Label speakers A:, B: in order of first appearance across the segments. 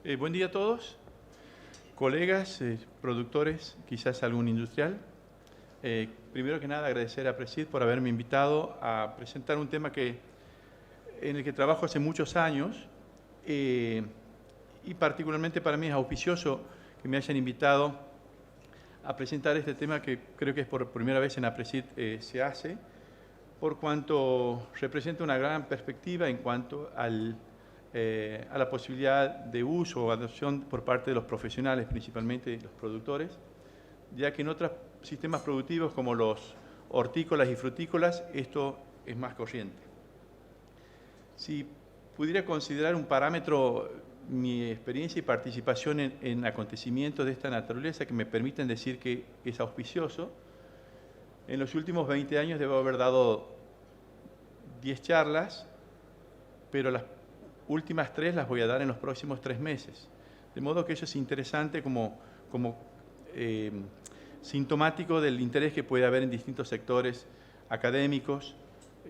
A: Buen día a todos, colegas, productores, quizás algún industrial. Primero que nada, agradecer a Presid por haberme invitado a presentar un tema en el que trabajo hace muchos años y particularmente para mí es auspicioso que me hayan invitado a presentar este tema que creo que es por primera vez en APRESID se hace, por cuanto representa una gran perspectiva en cuanto a la posibilidad de uso o adopción por parte de los profesionales, principalmente los productores, ya que en otros sistemas productivos como los hortícolas y frutícolas esto es más corriente. Si pudiera considerar un parámetro mi experiencia y participación en acontecimientos de esta naturaleza que me permiten decir que es auspicioso, en los últimos 20 años debo haber dado 10 charlas, pero las últimas 3 las voy a dar en los próximos 3 meses. De modo que eso es interesante como sintomático del interés que puede haber en distintos sectores académicos,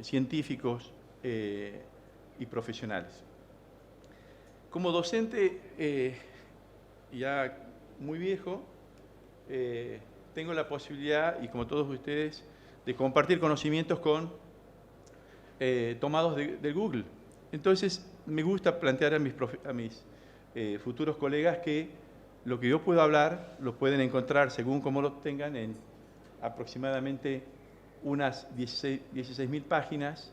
A: científicos y profesionales. Como docente ya muy viejo, tengo la posibilidad, y como todos ustedes, de compartir conocimientos tomados de Google. Entonces, me gusta plantear a mis futuros colegas que lo que yo puedo hablar lo pueden encontrar, según como lo tengan, en aproximadamente unas 16.000 páginas,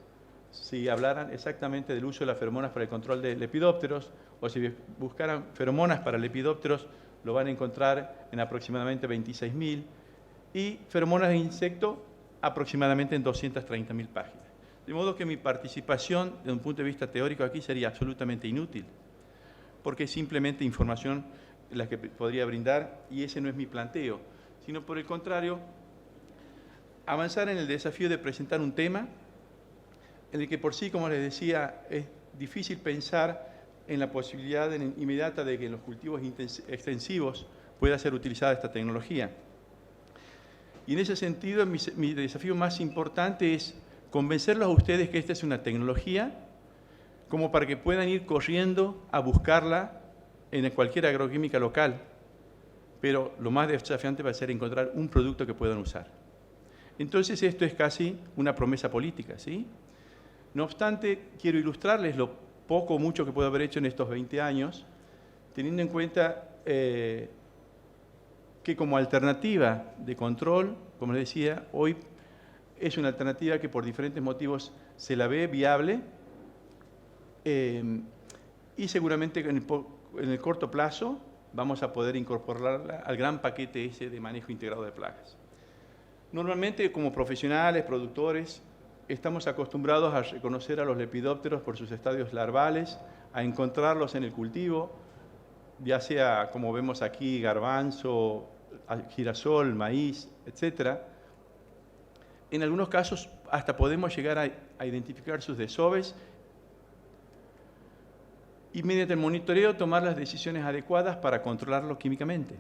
A: si hablaran exactamente del uso de las feromonas para el control de lepidópteros, o si buscaran feromonas para lepidópteros, lo van a encontrar en aproximadamente 26.000, y feromonas de insecto aproximadamente en 230.000 páginas. De modo que mi participación, desde un punto de vista teórico, aquí sería absolutamente inútil, porque es simplemente información la que podría brindar, y ese no es mi planteo, sino por el contrario, avanzar en el desafío de presentar un tema en el que por sí, como les decía, es difícil pensar en la posibilidad inmediata de que en los cultivos extensivos pueda ser utilizada esta tecnología. Y en ese sentido, mi desafío más importante es convencerlos a ustedes que esta es una tecnología como para que puedan ir corriendo a buscarla en cualquier agroquímica local. Pero lo más desafiante va a ser encontrar un producto que puedan usar. Entonces, esto es casi una promesa política, ¿sí? No obstante, quiero ilustrarles lo poco o mucho que puedo haber hecho en estos 20 años, teniendo en cuenta que como alternativa de control, como les decía, hoy es una alternativa que por diferentes motivos se la ve viable y seguramente en el corto plazo vamos a poder incorporarla al gran paquete ese de manejo integrado de plagas. Normalmente, como profesionales, productores, estamos acostumbrados a reconocer a los lepidópteros por sus estadios larvales, a encontrarlos en el cultivo, ya sea, como vemos aquí, garbanzo, girasol, maíz, etc. En algunos casos hasta podemos llegar a identificar sus desoves y mediante el monitoreo tomar las decisiones adecuadas para controlarlo químicamente.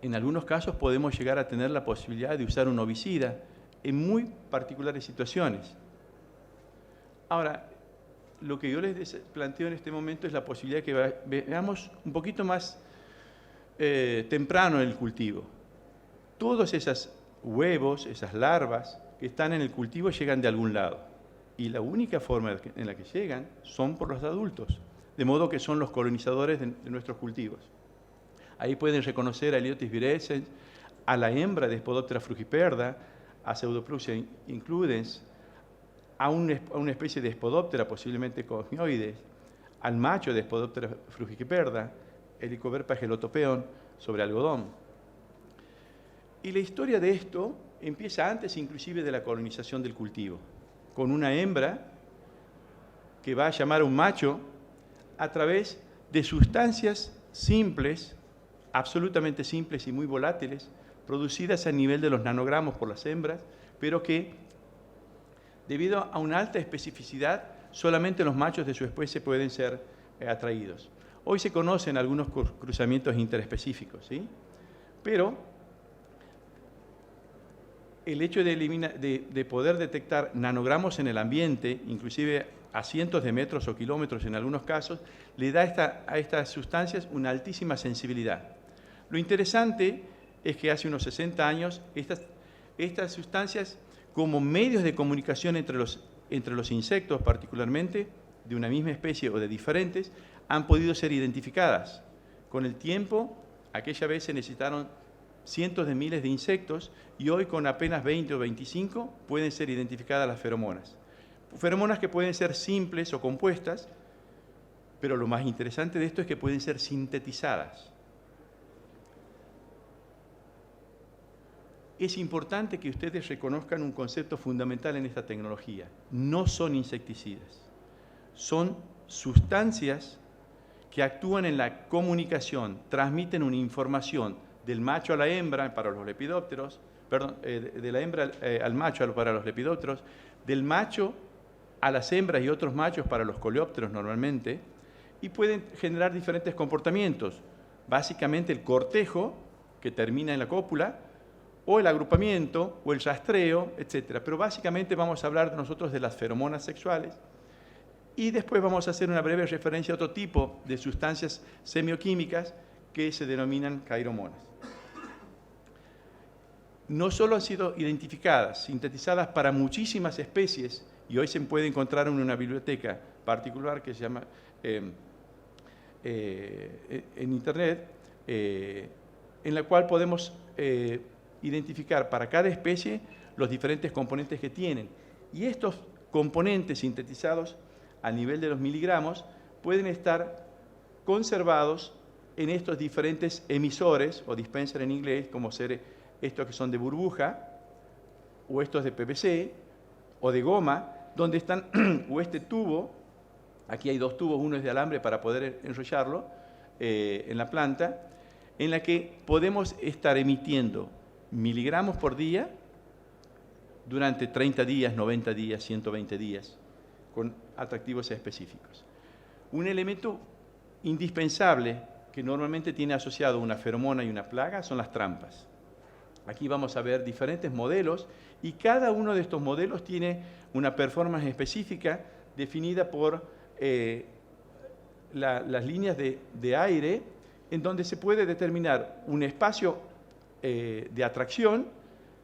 A: En algunos casos podemos llegar a tener la posibilidad de usar un herbicida en muy particulares situaciones. Ahora, lo que yo les planteo en este momento es la posibilidad de que veamos un poquito más temprano en el cultivo. Todos esos huevos, esas larvas que están en el cultivo llegan de algún lado. Y la única forma en la que llegan son por los adultos, de modo que son los colonizadores de nuestros cultivos. Ahí pueden reconocer a Heliotis virescens, a la hembra de Spodoptera frugiperda, a Pseudoplusia includens, a una especie de Spodoptera, posiblemente cosmioides, al macho de Spodoptera frugiperda, Helicoverpa gelotopeon, sobre algodón. Y la historia de esto empieza antes inclusive de la colonización del cultivo, con una hembra que va a llamar a un macho a través de sustancias simples, absolutamente simples y muy volátiles, producidas a nivel de los nanogramos por las hembras, pero que, debido a una alta especificidad, solamente los machos de su especie pueden ser atraídos. Hoy se conocen algunos cruzamientos interespecíficos, ¿sí? Pero el hecho de poder detectar nanogramos en el ambiente, inclusive a cientos de metros o kilómetros en algunos casos, le da a estas sustancias una altísima sensibilidad. Lo interesante es que hace unos 60 años estas sustancias, como medios de comunicación entre los insectos particularmente, de una misma especie o de diferentes, han podido ser identificadas. Con el tiempo, aquella vez se necesitaron cientos de miles de insectos y hoy con apenas 20 o 25 pueden ser identificadas las feromonas. Feromonas que pueden ser simples o compuestas, pero lo más interesante de esto es que pueden ser sintetizadas. Es importante que ustedes reconozcan un concepto fundamental en esta tecnología. No son insecticidas, son sustancias que actúan en la comunicación, transmiten una información del macho a la hembra para los lepidópteros, perdón, de la hembra al macho para los lepidópteros, del macho a las hembras y otros machos para los coleópteros normalmente, y pueden generar diferentes comportamientos. Básicamente el cortejo, que termina en la cópula, o el agrupamiento, o el rastreo, etc. Pero básicamente vamos a hablar nosotros de las feromonas sexuales, y después vamos a hacer una breve referencia a otro tipo de sustancias semioquímicas que se denominan cairomonas. No solo han sido identificadas, sintetizadas para muchísimas especies, y hoy se puede encontrar en una biblioteca particular que se llama en Internet, en la cual podemos identificar para cada especie los diferentes componentes que tienen. Y estos componentes sintetizados a nivel de los miligramos pueden estar conservados en estos diferentes emisores, o dispenser en inglés, como ser estos que son de burbuja, o estos de PVC, o de goma, donde están, o este tubo, aquí hay dos tubos, uno es de alambre para poder enrollarlo en la planta, en la que podemos estar emitiendo miligramos por día durante 30 días, 90 días, 120 días, con atractivos específicos. Un elemento indispensable que normalmente tiene asociado una feromona y una plaga son las trampas. Aquí vamos a ver diferentes modelos y cada uno de estos modelos tiene una performance específica definida por las líneas de aire, en donde se puede determinar un espacio de atracción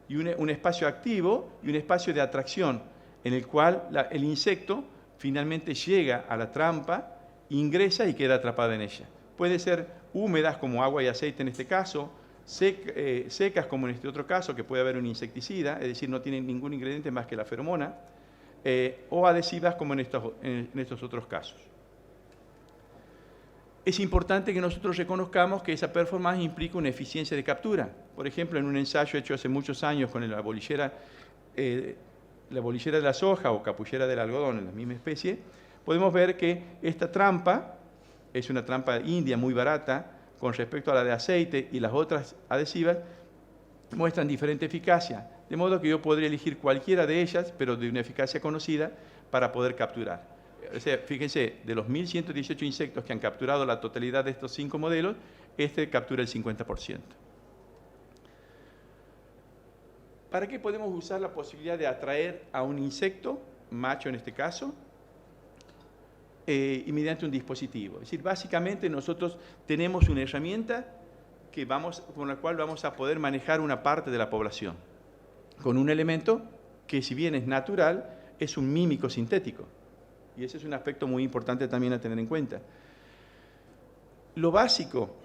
A: y un espacio activo y un espacio de atracción en el cual el insecto finalmente llega a la trampa, ingresa y queda atrapado en ella. Puede ser húmedas como agua y aceite en este caso, secas como en este otro caso, que puede haber un insecticida, es decir, no tienen ningún ingrediente más que la feromona, o adhesivas como en estos otros casos. Es importante que nosotros reconozcamos que esa performance implica una eficiencia de captura. Por ejemplo, en un ensayo hecho hace muchos años con la bolillera de la soja o capullera del algodón, en la misma especie, podemos ver que esta trampa es una trampa india muy barata con respecto a la de aceite, y las otras adhesivas muestran diferente eficacia, de modo que yo podría elegir cualquiera de ellas, pero de una eficacia conocida, para poder capturar. O sea, fíjense, de los 1.118 insectos que han capturado la totalidad de estos 5 modelos, este captura el 50%. ¿Para qué podemos usar la posibilidad de atraer a un insecto, macho en este caso, y mediante un dispositivo? Es decir, básicamente nosotros tenemos una herramienta con la cual vamos a poder manejar una parte de la población, con un elemento que, si bien es natural, es un mímico sintético. Y ese es un aspecto muy importante también a tener en cuenta. Lo básico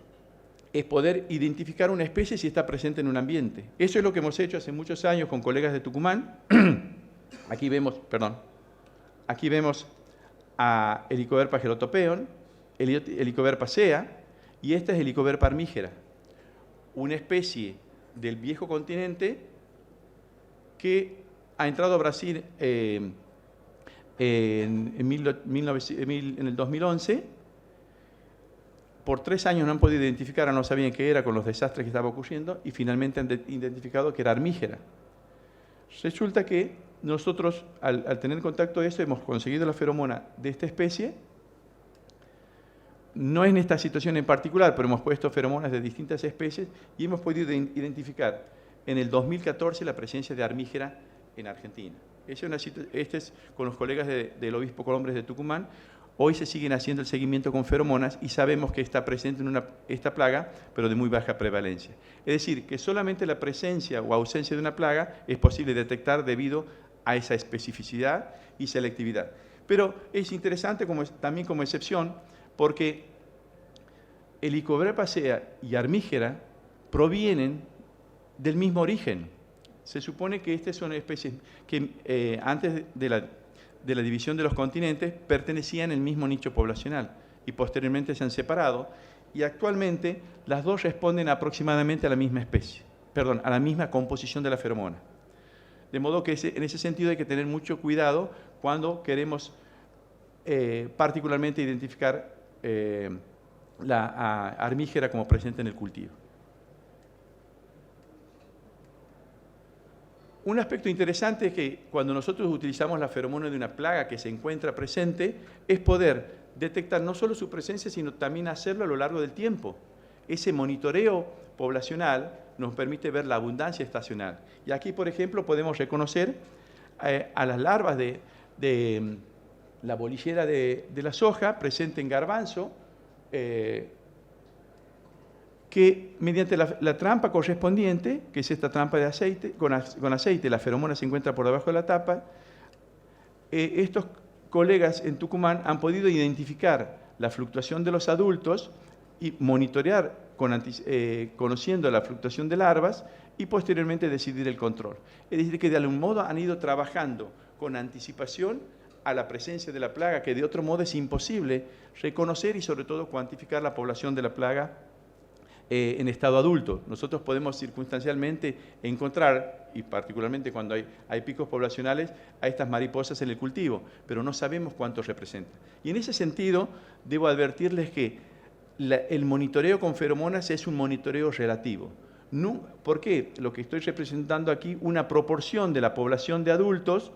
A: es poder identificar una especie si está presente en un ambiente. Eso es lo que hemos hecho hace muchos años con colegas de Tucumán. Aquí vemos a Helicoverpa gelotopeon, Helicoverpa sea, y esta es Helicoverpa armígera, una especie del viejo continente que ha entrado a Brasil en el 2011. Por 3 años no han podido identificar, no sabían qué era con los desastres que estaban ocurriendo, y finalmente han identificado que era armígera. Resulta que nosotros, al tener contacto de eso, hemos conseguido la feromona de esta especie. No en esta situación en particular, pero hemos puesto feromonas de distintas especies y hemos podido identificar en el 2014 la presencia de armígera en Argentina. Este es con los colegas del Obispo Colombres de Tucumán. Hoy se siguen haciendo el seguimiento con feromonas y sabemos que está presente esta plaga, pero de muy baja prevalencia. Es decir, que solamente la presencia o ausencia de una plaga es posible detectar debido a esa especificidad y selectividad. Pero es interesante también como excepción, porque Helicobacter pacea y armígera provienen del mismo origen. Se supone que estas son especies que antes de la división de los continentes pertenecían al mismo nicho poblacional y posteriormente se han separado, y actualmente las dos responden aproximadamente a la misma especie, perdón, a la misma composición de la feromona. De modo que en ese sentido hay que tener mucho cuidado cuando queremos particularmente identificar la armígera como presente en el cultivo. Un aspecto interesante es que cuando nosotros utilizamos la feromona de una plaga que se encuentra presente, es poder detectar no solo su presencia, sino también hacerlo a lo largo del tiempo. Ese monitoreo poblacional nos permite ver la abundancia estacional. Y aquí, por ejemplo, podemos reconocer a las larvas de la bolillera de la soja presente en garbanzo, que mediante la trampa correspondiente, que es esta trampa de aceite, con aceite, la feromona se encuentra por debajo de la tapa, estos colegas en Tucumán han podido identificar la fluctuación de los adultos y monitorear conociendo la fluctuación de larvas y posteriormente decidir el control. Es decir, que de algún modo han ido trabajando con anticipación a la presencia de la plaga, que de otro modo es imposible reconocer y sobre todo cuantificar la población de la plaga en estado adulto. Nosotros podemos circunstancialmente encontrar, y particularmente cuando hay picos poblacionales, a estas mariposas en el cultivo, pero no sabemos cuántos representan. Y en ese sentido, debo advertirles que el monitoreo con feromonas es un monitoreo relativo. ¿Por qué? Lo que estoy representando aquí, una proporción de la población de adultos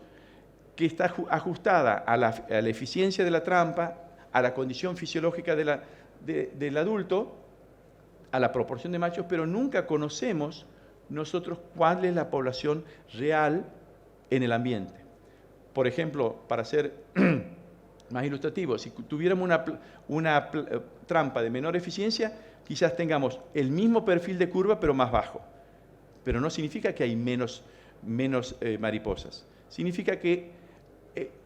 A: que está ajustada a la eficiencia de la trampa, a la condición fisiológica del adulto, a la proporción de machos, pero nunca conocemos nosotros cuál es la población real en el ambiente. Por ejemplo, para ser más ilustrativo, si tuviéramos una trampa de menor eficiencia, quizás tengamos el mismo perfil de curva, pero más bajo. Pero no significa que hay menos mariposas. Significa que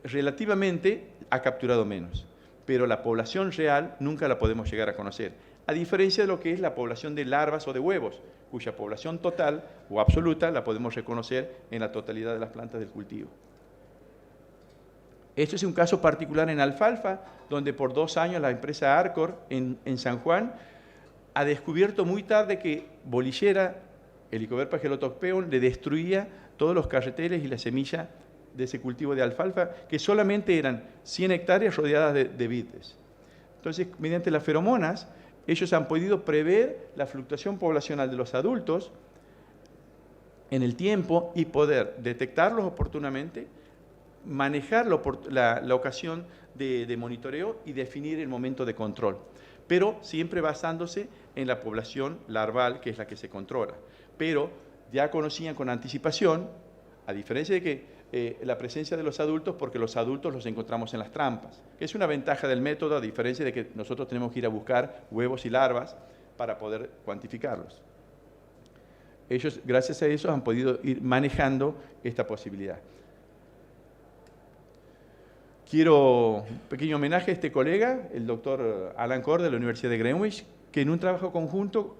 A: relativamente ha capturado menos. Pero la población real nunca la podemos llegar a conocer, a diferencia de lo que es la población de larvas o de huevos, cuya población total o absoluta la podemos reconocer en la totalidad de las plantas del cultivo. Esto es un caso particular en alfalfa, donde por 2 años la empresa Arcor en San Juan ha descubierto muy tarde que bolillera, Helicobacter pagellotopteon, le destruía todos los carreteles y la semilla de ese cultivo de alfalfa, que solamente eran 100 hectáreas rodeadas de vides. Entonces, mediante las feromonas, ellos han podido prever la fluctuación poblacional de los adultos en el tiempo y poder detectarlos oportunamente, manejar la ocasión de monitoreo y definir el momento de control, pero siempre basándose en la población larval, que es la que se controla. Pero ya conocían con anticipación, a diferencia de que la presencia de los adultos, porque los adultos los encontramos en las trampas, que es una ventaja del método, a diferencia de que nosotros tenemos que ir a buscar huevos y larvas para poder cuantificarlos. Ellos, gracias a eso, han podido ir manejando esta posibilidad. Quiero un pequeño homenaje a este colega, el doctor Alan Cord de la Universidad de Greenwich, que en un trabajo conjunto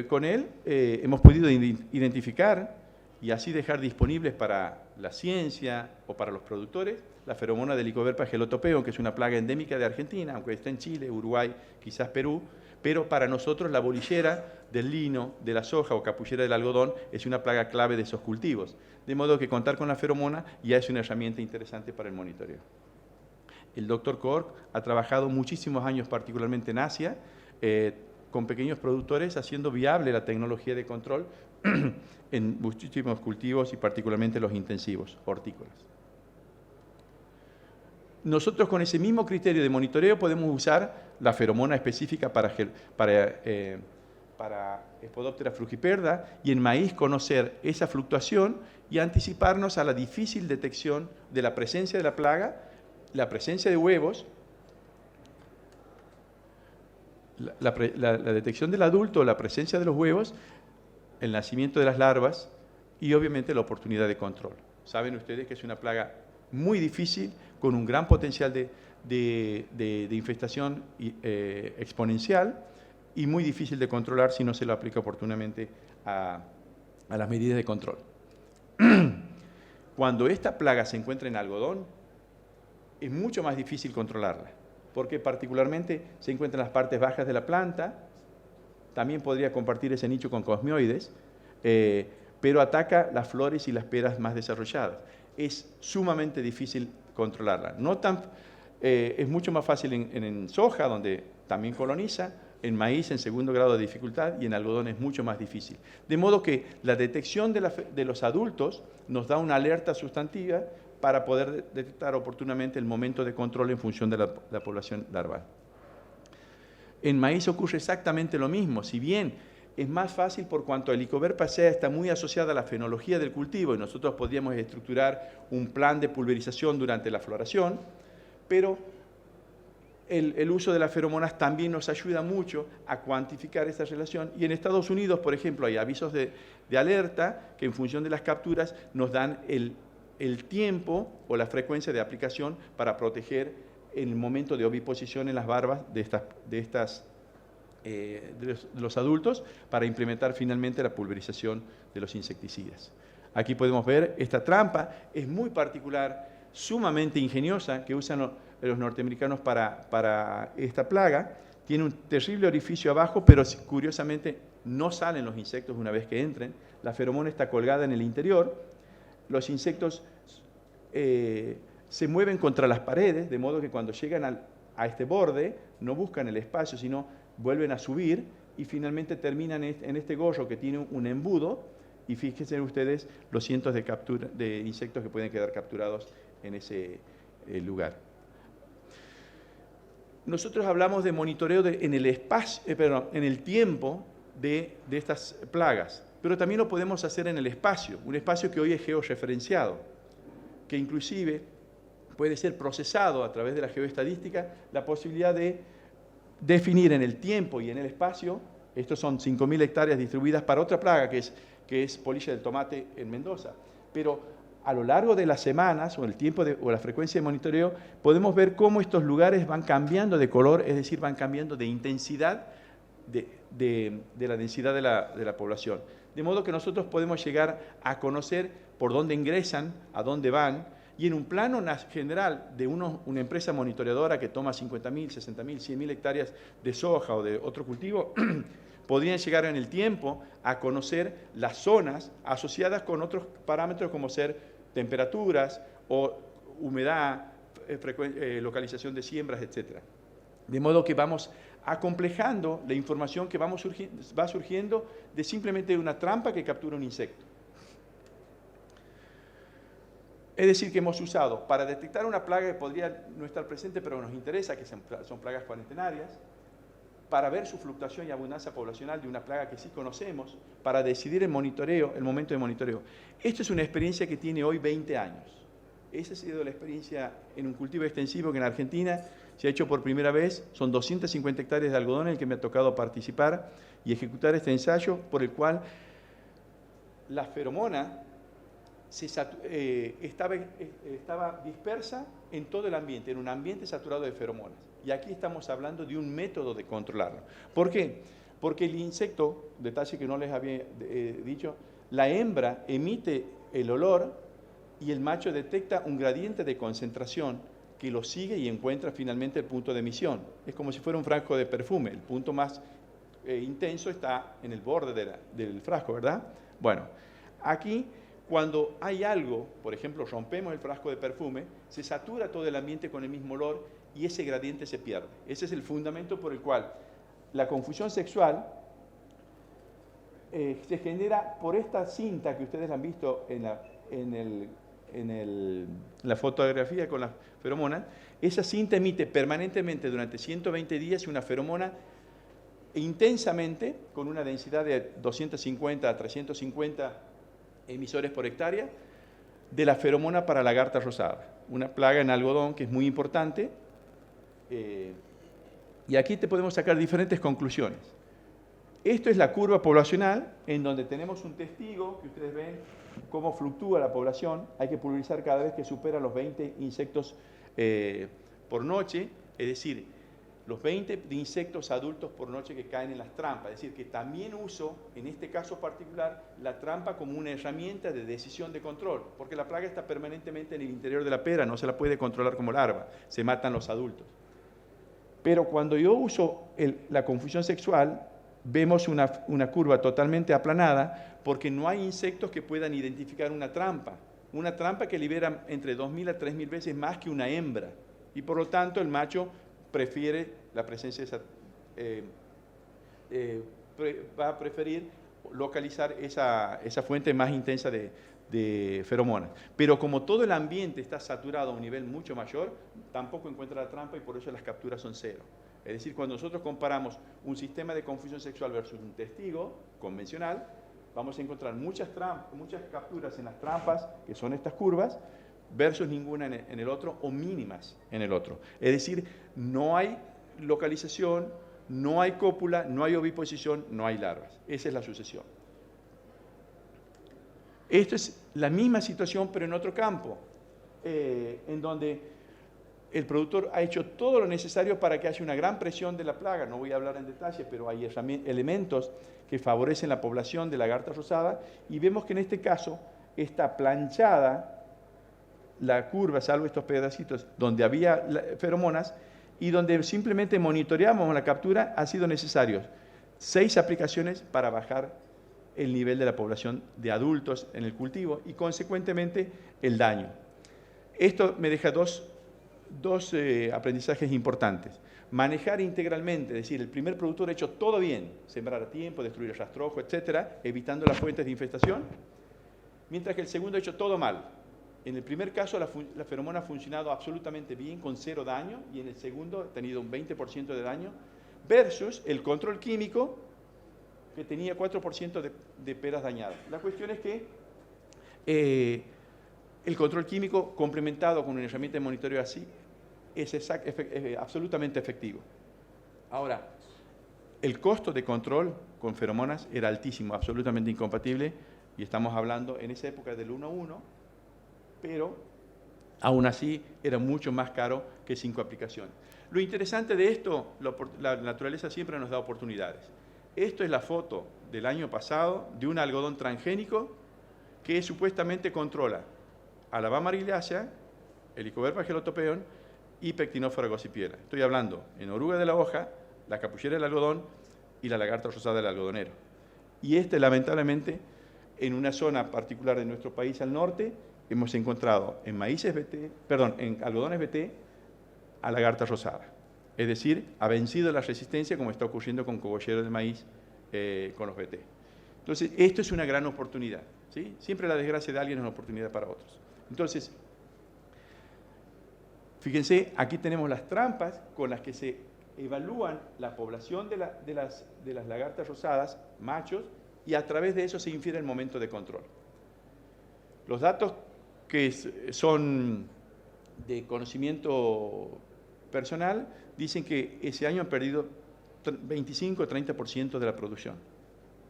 A: con él hemos podido identificar y así dejar disponibles para la ciencia o para los productores la feromona del Helicobacter pagellotopteon, que es una plaga endémica de Argentina, aunque está en Chile, Uruguay, quizás Perú, pero para nosotros la bolillera del lino, de la soja o capullera del algodón es una plaga clave de esos cultivos. De modo que contar con la feromona ya es una herramienta interesante para el monitoreo. El doctor Cork ha trabajado muchísimos años, particularmente en Asia, con pequeños productores, haciendo viable la tecnología de control en muchísimos cultivos y particularmente los intensivos hortícolas. Nosotros con ese mismo criterio de monitoreo podemos usar la feromona específica para para Spodoptera frugiperda, y en maíz conocer esa fluctuación y anticiparnos a la difícil detección de la presencia de la plaga, la presencia de huevos, la detección del adulto, la presencia de los huevos, el nacimiento de las larvas y obviamente la oportunidad de control. Saben ustedes que es una plaga muy difícil, con un gran potencial de infestación exponencial y muy difícil de controlar si no se lo aplica oportunamente a las medidas de control. Cuando esta plaga se encuentra en algodón, es mucho más difícil controlarla, porque particularmente se encuentra en las partes bajas de la planta. También podría compartir ese nicho con cosmioides, pero ataca las flores y las peras más desarrolladas. Es sumamente difícil controlarla. Es mucho más fácil en soja, donde también coloniza, en maíz en segundo grado de dificultad y en algodón es mucho más difícil. De modo que la detección de los adultos nos da una alerta sustantiva para poder detectar oportunamente el momento de control en función de la población larval. En maíz ocurre exactamente lo mismo, si bien es más fácil por cuanto Helicobacter pacea está muy asociada a la fenología del cultivo y nosotros podríamos estructurar un plan de pulverización durante la floración, pero el uso de las feromonas también nos ayuda mucho a cuantificar esta relación, y en Estados Unidos, por ejemplo, hay avisos de alerta que en función de las capturas nos dan el tiempo o la frecuencia de aplicación para proteger en el momento de oviposición en las barbas de los adultos, para implementar finalmente la pulverización de los insecticidas. Aquí podemos ver esta trampa, es muy particular, sumamente ingeniosa, que usan los norteamericanos para esta plaga. Tiene un terrible orificio abajo, pero curiosamente no salen los insectos una vez que entren. La feromona está colgada en el interior. Los insectos se mueven contra las paredes, de modo que cuando llegan a este borde no buscan el espacio, sino vuelven a subir y finalmente terminan en este gorro que tiene un embudo, y fíjense ustedes los cientos de insectos que pueden quedar capturados en ese lugar. Nosotros hablamos de monitoreo en el tiempo de estas plagas, pero también lo podemos hacer en el espacio, un espacio que hoy es georreferenciado, que inclusive puede ser procesado a través de la geoestadística, la posibilidad de definir en el tiempo y en el espacio. Estos son 5.000 hectáreas distribuidas para otra plaga que es polilla del tomate en Mendoza. Pero a lo largo de las semanas o el tiempo o la frecuencia de monitoreo, podemos ver cómo estos lugares van cambiando de color, es decir, van cambiando de intensidad de la densidad de la población. De modo que nosotros podemos llegar a conocer por dónde ingresan, a dónde van, y en un plano general de una empresa monitoreadora que toma 50.000, 60.000, 100.000 hectáreas de soja o de otro cultivo, podrían llegar en el tiempo a conocer las zonas asociadas con otros parámetros como ser temperaturas o humedad, localización de siembras, etc. De modo que vamos acomplejando la información que va surgiendo de simplemente una trampa que captura un insecto. Es decir, que hemos usado para detectar una plaga que podría no estar presente, pero nos interesa, que son plagas cuarentenarias, para ver su fluctuación y abundancia poblacional de una plaga que sí conocemos, para decidir el momento de monitoreo. Esto es una experiencia que tiene hoy 20 años. Esa ha sido la experiencia en un cultivo extensivo que en Argentina se ha hecho por primera vez. Son 250 hectáreas de algodón en el que me ha tocado participar y ejecutar este ensayo, por el cual la feromona estaba dispersa en todo el ambiente, en un ambiente saturado de feromonas. Y aquí estamos hablando de un método de controlarlo. ¿Por qué? Porque el insecto, detalle que no les había dicho, la hembra emite el olor y el macho detecta un gradiente de concentración que lo sigue y encuentra finalmente el punto de emisión. Es como si fuera un frasco de perfume. El punto más intenso está en el borde del frasco, ¿verdad? Bueno, aquí, cuando hay algo, por ejemplo, rompemos el frasco de perfume, se satura todo el ambiente con el mismo olor y ese gradiente se pierde. Ese es el fundamento por el cual la confusión sexual se genera por esta cinta que ustedes han visto en la fotografía con las feromonas. Esa cinta emite permanentemente durante 120 días una feromona intensamente, con una densidad de 250 a 350 emisores por hectárea, de la feromona para lagarta rosada, una plaga en algodón que es muy importante. Y aquí te podemos sacar diferentes conclusiones. Esto es la curva poblacional, en donde tenemos un testigo, que ustedes ven cómo fluctúa la población. Hay que pulverizar cada vez que supera los 20 insectos por noche, es decir, los 20 de insectos adultos por noche que caen en las trampas. Es decir, que también uso, en este caso particular, la trampa como una herramienta de decisión de control, porque la plaga está permanentemente en el interior de la pera, no se la puede controlar como larva, se matan los adultos. Pero cuando yo uso la confusión sexual, vemos una curva totalmente aplanada, porque no hay insectos que puedan identificar una trampa que libera entre 2.000 a 3.000 veces más que una hembra, y por lo tanto el macho prefiere la presencia de va a preferir localizar esa fuente más intensa de feromonas. Pero como todo el ambiente está saturado a un nivel mucho mayor, tampoco encuentra la trampa y por eso las capturas son cero. Es decir, cuando nosotros comparamos un sistema de confusión sexual versus un testigo convencional, vamos a encontrar muchas capturas en las trampas, que son estas curvas, versus ninguna en el otro, o mínimas en el otro. Es decir, no hay localización, no hay cópula, no hay oviposición, no hay larvas. Esa es la sucesión. Esto es la misma situación, pero en otro campo, en donde el productor ha hecho todo lo necesario para que haya una gran presión de la plaga. No voy a hablar en detalle, pero hay elementos que favorecen la población de lagarta rosada, y vemos que en este caso está planchada la curva, salvo estos pedacitos donde había feromonas, y donde simplemente monitoreamos la captura. Ha sido necesario 6 aplicaciones para bajar el nivel de la población de adultos en el cultivo y consecuentemente el daño. Esto me deja dos aprendizajes importantes. Manejar integralmente, es decir, el primer productor ha hecho todo bien, sembrar a tiempo, destruir el rastrojo, etcétera, evitando las fuentes de infestación, mientras que el segundo ha hecho todo mal. En el primer caso, la feromona ha funcionado absolutamente bien, con 0 daño, y en el segundo ha tenido un 20% de daño, versus el control químico, que tenía 4% de peras dañadas. La cuestión es que el control químico, complementado con una herramienta de monitoreo así, es absolutamente efectivo. Ahora, el costo de control con feromonas era altísimo, absolutamente incompatible, y estamos hablando en esa época del 1:1, pero aún así era mucho más caro que 5 aplicaciones. Lo interesante de esto, la naturaleza siempre nos da oportunidades. Esto es la foto del año pasado de un algodón transgénico que supuestamente controla a la Bama argillaceae, Helicoverpa gelotopeon y Pectinófora gossypiera. Estoy hablando en oruga de la hoja, la capullera del algodón y la lagarta rosada del algodonero. Y lamentablemente, en una zona particular de nuestro país al norte, hemos encontrado en en algodones BT a lagarta rosada. Es decir, ha vencido la resistencia, como está ocurriendo con cogollero de maíz con los BT. Entonces, esto es una gran oportunidad, ¿sí? Siempre la desgracia de alguien es una oportunidad para otros. Entonces, fíjense, aquí tenemos las trampas con las que se evalúan la población de las lagartas rosadas, machos, y a través de eso se infiere el momento de control. Los datos que son de conocimiento personal dicen que ese año han perdido 25-30% de la producción.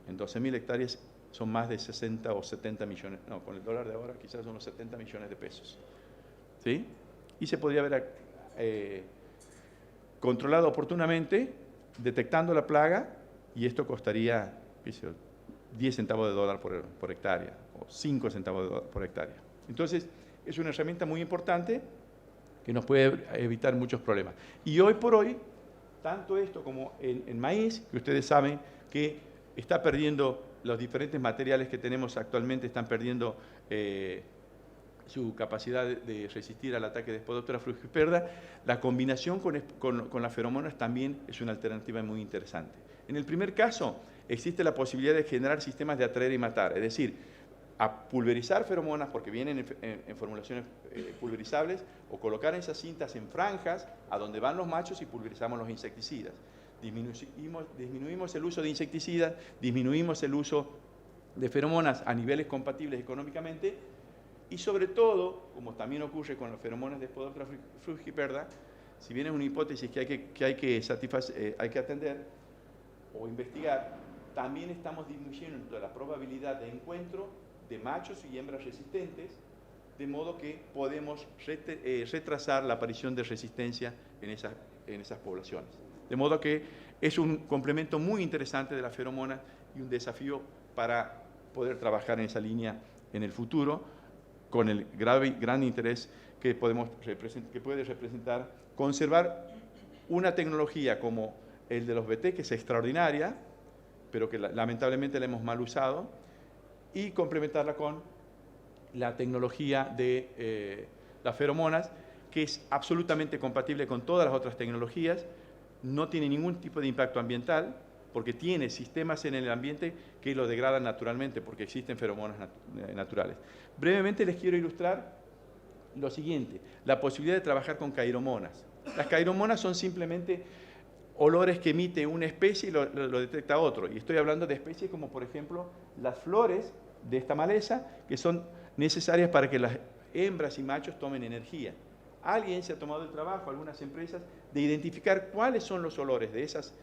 A: En 12.000 hectáreas son más de 60 o 70 millones, no, con el dólar de ahora quizás son unos 70 millones de pesos. ¿Sí? Y se podría haber controlado oportunamente, detectando la plaga, y esto costaría 10 centavos de dólar por hectárea, o 5 centavos de dólar por hectárea. Entonces, es una herramienta muy importante que nos puede evitar muchos problemas. Y hoy por hoy, tanto esto como en maíz, que ustedes saben que está perdiendo, los diferentes materiales que tenemos actualmente están perdiendo su capacidad de resistir al ataque de Spodoptera frugiperda, la combinación con las feromonas también es una alternativa muy interesante. En el primer caso, existe la posibilidad de generar sistemas de atraer y matar, es decir, a pulverizar feromonas, porque vienen en formulaciones pulverizables, o colocar esas cintas en franjas a donde van los machos y pulverizamos los insecticidas. disminuimos el uso de insecticidas, disminuimos el uso de feromonas a niveles compatibles económicamente y sobre todo, como también ocurre con las feromonas de Spodoptera frugiperda, si bien es una hipótesis que hay que atender o investigar, también estamos disminuyendo la probabilidad de encuentro de machos y hembras resistentes, de modo que podemos retrasar la aparición de resistencia en esas poblaciones. De modo que es un complemento muy interesante de la feromona y un desafío para poder trabajar en esa línea en el futuro, con el gran interés que puede representar conservar una tecnología como el de los BT, que es extraordinaria, pero que lamentablemente la hemos mal usado, y complementarla con la tecnología de las feromonas, que es absolutamente compatible con todas las otras tecnologías, no tiene ningún tipo de impacto ambiental, porque tiene sistemas en el ambiente que lo degradan naturalmente, porque existen feromonas naturales. Brevemente les quiero ilustrar lo siguiente, la posibilidad de trabajar con cairomonas. Las cairomonas son simplemente olores que emite una especie y lo detecta otro. Y estoy hablando de especies como, por ejemplo, las flores de esta maleza, que son necesarias para que las hembras y machos tomen energía. Alguien se ha tomado el trabajo, algunas empresas, de identificar cuáles son los olores de esas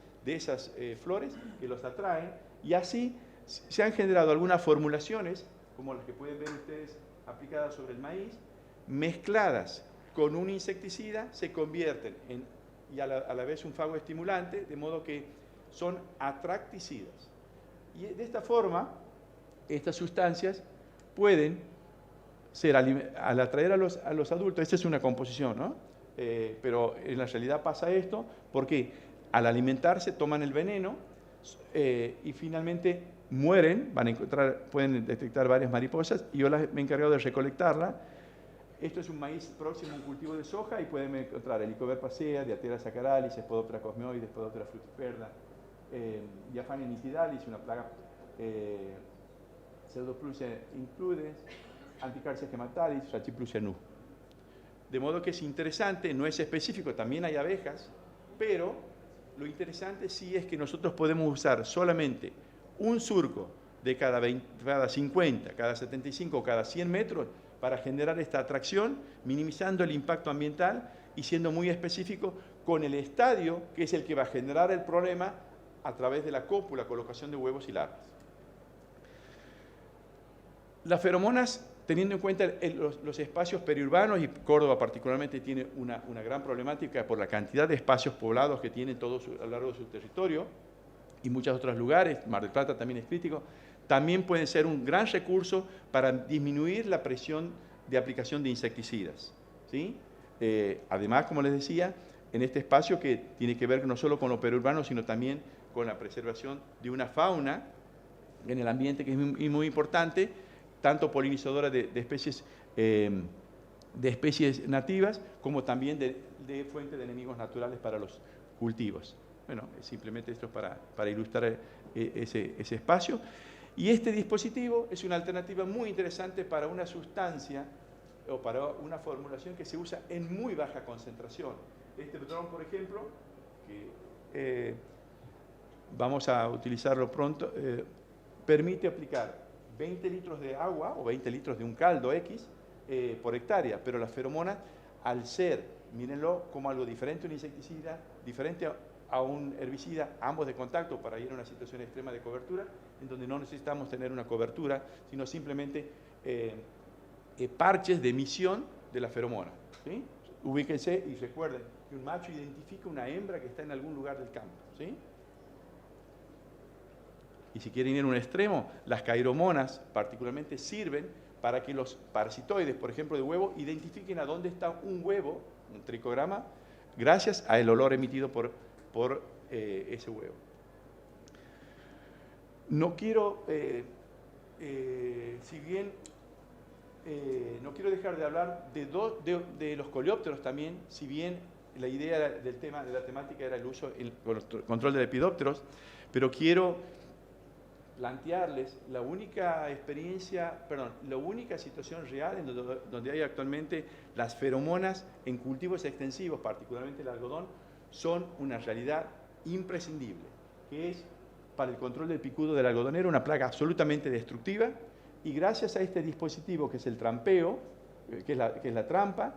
A: flores que los atraen, y así se han generado algunas formulaciones, como las que pueden ver ustedes aplicadas sobre el maíz, mezcladas con un insecticida, se convierten y a la vez un fagoestimulante, de modo que son atracticidas. Y de esta forma, estas sustancias pueden ser, al atraer a los adultos, esta es una composición, ¿no? Pero en la realidad pasa esto porque al alimentarse toman el veneno y finalmente mueren, pueden detectar varias mariposas, y yo me he encargado de recolectarla. Esto es un maíz próximo a un cultivo de soja y pueden encontrar Helicobacter pacea, Diatera sacaralis, Spodoptera cosmioides, Spodoptera frugiperda, Diaphania nitidalis, una plaga, Pseudoplusia includes, Anticarcia hematalis, Rachiplusia nu. De modo que es interesante, no es específico, también hay abejas, pero lo interesante sí es que nosotros podemos usar solamente un surco de cada 50, cada 75 o cada 100 metros para generar esta atracción, minimizando el impacto ambiental y siendo muy específico con el estadio, que es el que va a generar el problema a través de la cópula, colocación de huevos y larvas. Las feromonas, teniendo en cuenta los espacios periurbanos, y Córdoba particularmente tiene una gran problemática por la cantidad de espacios poblados que tiene todos a lo largo de su territorio, y muchos otros lugares, Mar del Plata también es crítico, también pueden ser un gran recurso para disminuir la presión de aplicación de insecticidas, ¿sí? Además, como les decía, en este espacio que tiene que ver no solo con lo periurbano, sino también con la preservación de una fauna en el ambiente que es muy importante, tanto polinizadora de especies nativas, como también de fuente de enemigos naturales para los cultivos. Bueno, simplemente esto es para ilustrar ese espacio. Y este dispositivo es una alternativa muy interesante para una sustancia o para una formulación que se usa en muy baja concentración. Este dron, por ejemplo, que vamos a utilizarlo pronto, permite aplicar 20 litros de agua o 20 litros de un caldo X por hectárea, pero la feromona, al ser, mírenlo, como algo diferente a un insecticida, diferente a un herbicida, ambos de contacto para ir a una situación extrema de cobertura, en donde no necesitamos tener una cobertura, sino simplemente parches de emisión de la feromona, ¿sí? Ubíquense y recuerden que un macho identifica una hembra que está en algún lugar del campo, ¿sí? Y si quieren ir a un extremo, las cairomonas particularmente sirven para que los parasitoides, por ejemplo, de huevo, identifiquen a dónde está un huevo, un tricograma, gracias al olor emitido por ese huevo. No quiero, no quiero dejar de hablar de los coleópteros también, si bien la idea de la temática era el uso, el control de lepidópteros, pero quiero plantearles la única situación real en donde hay actualmente las feromonas en cultivos extensivos, particularmente el algodón, son una realidad imprescindible, que es para el control del picudo del algodonero, una plaga absolutamente destructiva, y gracias a este dispositivo que es el trampeo, que es la trampa,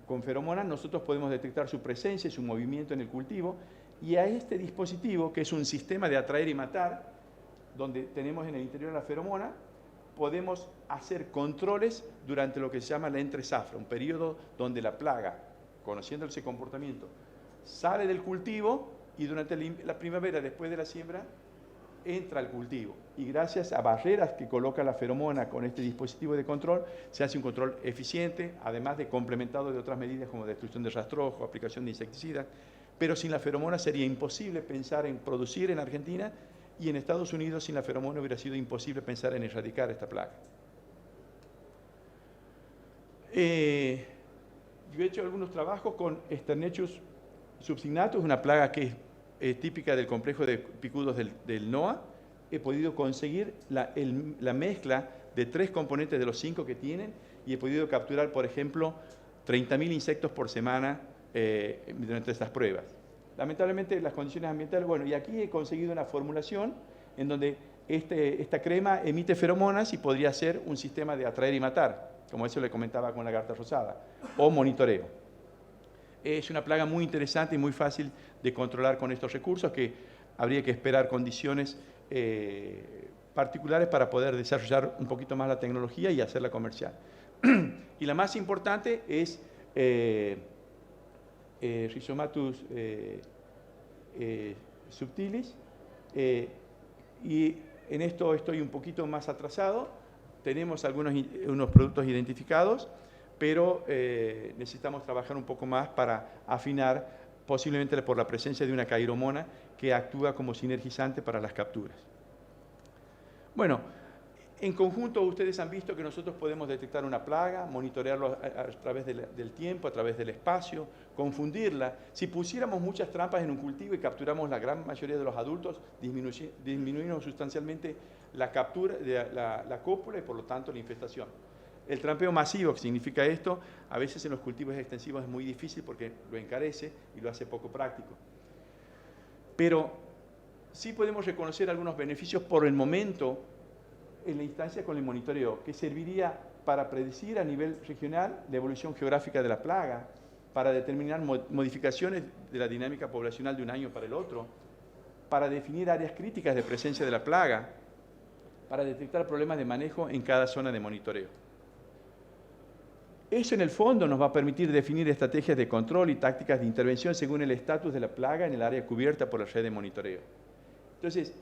A: con feromonas nosotros podemos detectar su presencia y su movimiento en el cultivo, y a este dispositivo, que es un sistema de atraer y matar, donde tenemos en el interior la feromona, podemos hacer controles durante lo que se llama la entre-zafra, un periodo donde la plaga, conociendo ese comportamiento, sale del cultivo y durante la primavera, después de la siembra, entra al cultivo. Y gracias a barreras que coloca la feromona con este dispositivo de control, se hace un control eficiente, además de complementado de otras medidas como destrucción de rastrojo, aplicación de insecticidas. Pero sin la feromona sería imposible pensar en producir en Argentina, y en Estados Unidos sin la feromona hubiera sido imposible pensar en erradicar esta plaga. Yo he hecho algunos trabajos con Sternechus subsignatus, una plaga que es típica del complejo de picudos del NOA. He podido conseguir la mezcla de 3 componentes de los 5 que tienen, y he podido capturar, por ejemplo, 30.000 insectos por semana durante estas pruebas. Lamentablemente las condiciones ambientales, bueno, y aquí he conseguido una formulación en donde esta crema emite feromonas y podría ser un sistema de atraer y matar, como eso le comentaba con la lagarta rosada, o monitoreo. Es una plaga muy interesante y muy fácil de controlar con estos recursos, que habría que esperar condiciones particulares para poder desarrollar un poquito más la tecnología y hacerla comercial. Y la más importante es Rhizomatus subtilis, y en esto estoy un poquito más atrasado. Tenemos unos productos identificados, pero necesitamos trabajar un poco más para afinar, posiblemente por la presencia de una cairomona que actúa como sinergizante para las capturas. Bueno, en conjunto ustedes han visto que nosotros podemos detectar una plaga, monitorearlo a través del tiempo, a través del espacio, confundirla. Si pusiéramos muchas trampas en un cultivo y capturamos la gran mayoría de los adultos, disminuimos sustancialmente la captura de la cópula y por lo tanto la infestación. El trampeo masivo, que significa esto, a veces en los cultivos extensivos es muy difícil porque lo encarece y lo hace poco práctico. Pero sí podemos reconocer algunos beneficios por el momento en la instancia con el monitoreo, que serviría para predecir a nivel regional la evolución geográfica de la plaga, para determinar modificaciones de la dinámica poblacional de un año para el otro, para definir áreas críticas de presencia de la plaga, para detectar problemas de manejo en cada zona de monitoreo. Eso en el fondo nos va a permitir definir estrategias de control y tácticas de intervención según el estatus de la plaga en el área cubierta por la red de monitoreo. Entonces,